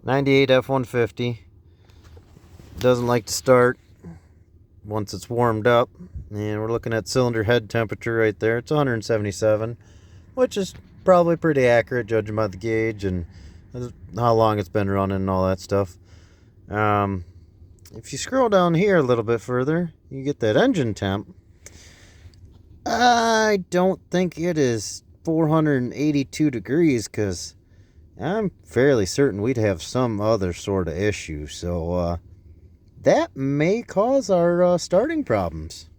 98 F-150. Doesn't like to start once it's warmed up. And we're looking at cylinder head temperature right there. It's 177, which is probably pretty accurate judging by the gauge and how long it's been running and all that stuff. If you scroll down here a little bit further, you get that engine temp. I don't think it is 482 degrees, because I'm fairly certain we'd have some other sort of issue. So that may cause our starting problems.